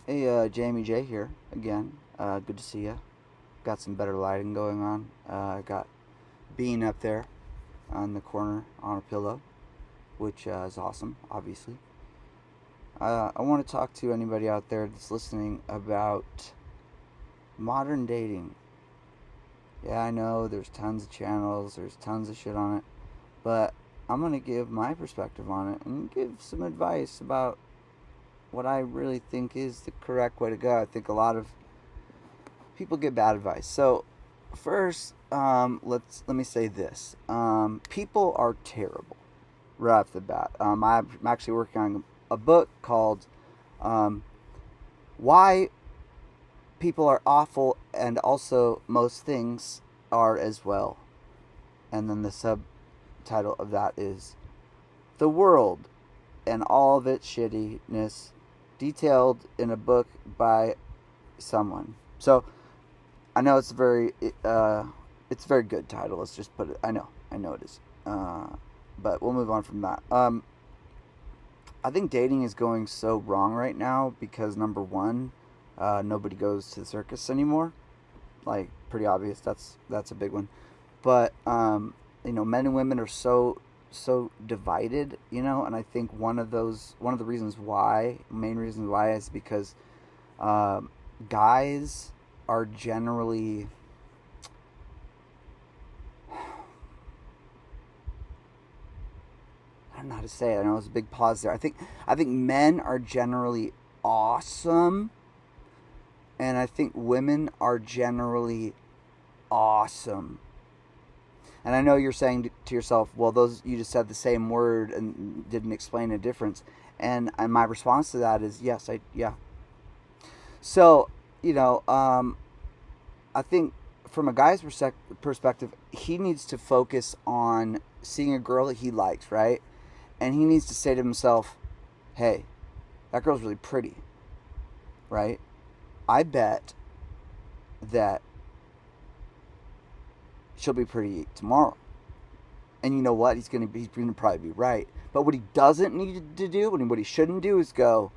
Hey, Jamie J here again. Good to see you. Got some better lighting going on. Got Bean up there on the corner on a pillow, which is awesome, obviously. I want to talk to anybody out there that's listening about modern dating. Yeah, I know there's tons of channels, there's tons of shit on it, but I'm going to give my perspective on it and give some advice about what I really think is the correct way to go. I think a lot of people get bad advice. So first, let me say this: people are terrible right off the bat. I'm actually working on a book called "Why People Are Awful and Also Most Things Are as Well," and then the subtitle of that is "The World and All of Its Shittiness, Detailed in a Book by Someone." So I know it's a very good title. Let's just put it. I know it is. But we'll move on from that. I think dating is going so wrong right now because number one, nobody goes to the circus anymore. Like pretty obvious. That's a big one. But men and women are so divided. And I think one of the reasons why, main reasons why, is because guys are generally I don't know how to say it. I know it's a big pause there. I think men are generally awesome, and I think women are generally awesome. And I know you're saying to yourself, "Well, those you just said the same word and didn't explain a difference." And my response to that is yes, yeah. So I think from a guy's perspective, he needs to focus on seeing a girl that he likes, right? And he needs to say to himself, "Hey, that girl's really pretty, right? I bet that she'll be pretty tomorrow." And you know what? He's gonna probably be right. But what he doesn't need to do, and what he shouldn't do, is go,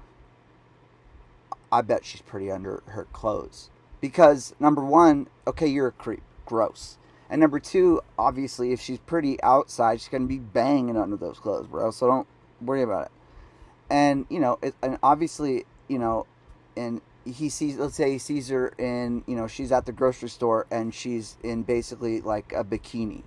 "I bet she's pretty under her clothes." Because number one, okay, you're a creep, gross. And number two, obviously, if she's pretty outside, she's gonna be banging under those clothes, bro. So don't worry about it. And and obviously, and he sees, let's say he sees her in, she's at the grocery store and she's in basically like a bikini.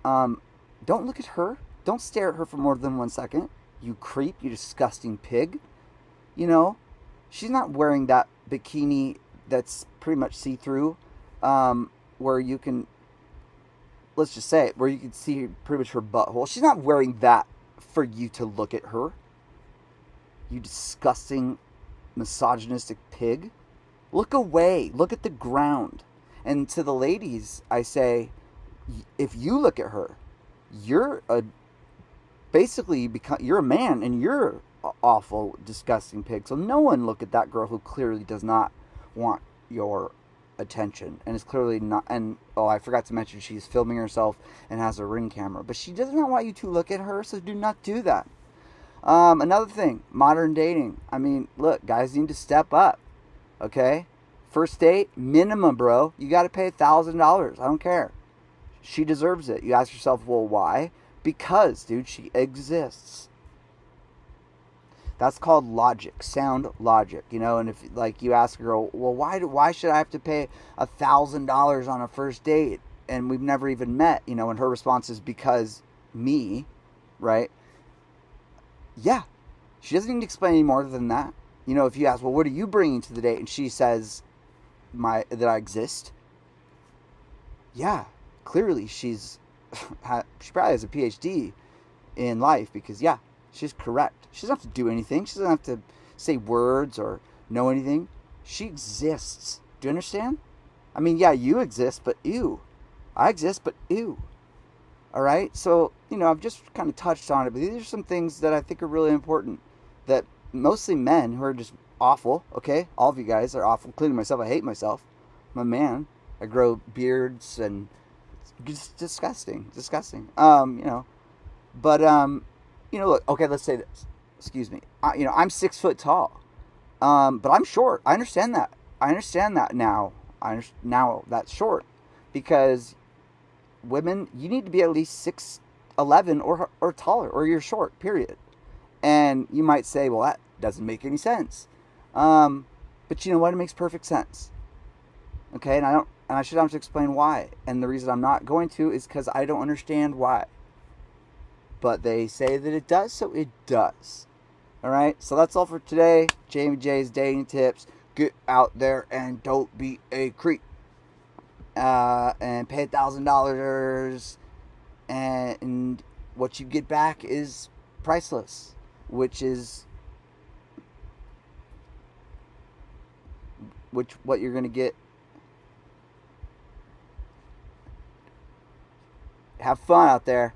Um, don't look at her. Don't stare at her for more than 1 second. You creep. You disgusting pig. You know, she's not wearing that bikini that's pretty much see through, where you can, let's just say it, where you can see pretty much her butthole. She's not wearing that for you to look at her. You disgusting, misogynistic pig. Look away. Look at the ground. And to the ladies, I say, if you look at her, you're a basically you're a man and you're an awful, disgusting pig. So no one look at that girl who clearly does not want your attention and is clearly not. And oh, I forgot to mention she's filming herself and has a Ring camera, but she does not want you to look at her. So do not do that. Another thing, modern dating. I mean, look, guys need to step up. Okay, first date minimum, bro. You got to pay $1,000. I don't care. She deserves it. You ask yourself, well, why? Because, dude, she exists. That's called logic, sound logic, And if like you ask a girl, well, why should I have to pay $1,000 on a first date and we've never even met? And her response is because me, right? Yeah, she doesn't need to explain any more than that. If you ask, well, what are you bringing to the date, and she says that I exist. Yeah, clearly she probably has a PhD in life because yeah, she's correct. She doesn't have to do anything. She doesn't have to say words or know anything. She exists. Do you understand? I mean, yeah, you exist, but ew. I exist, but ew. All right? So, I've just kind of touched on it, but these are some things that I think are really important that mostly men who are just awful, okay? All of you guys are awful, including myself. I hate myself. I'm a man. I grow beards and it's just disgusting. Disgusting. But look, okay, let's say this. Excuse me. I'm 6 foot tall. But I'm short. I understand that. I understand that now. Now that's short, because women, you need to be at least 6'11" or taller, or you're short. Period. And you might say, well, that doesn't make any sense. But you know what? It makes perfect sense. Okay, and I should have to explain why. And the reason I'm not going to is because I don't understand why. But they say that it does, so it does. All right, so that's all for today. Jamie J's dating tips. Get out there and don't be a creep. And pay $1,000, and what you get back is priceless, which what you're gonna get. Have fun out there.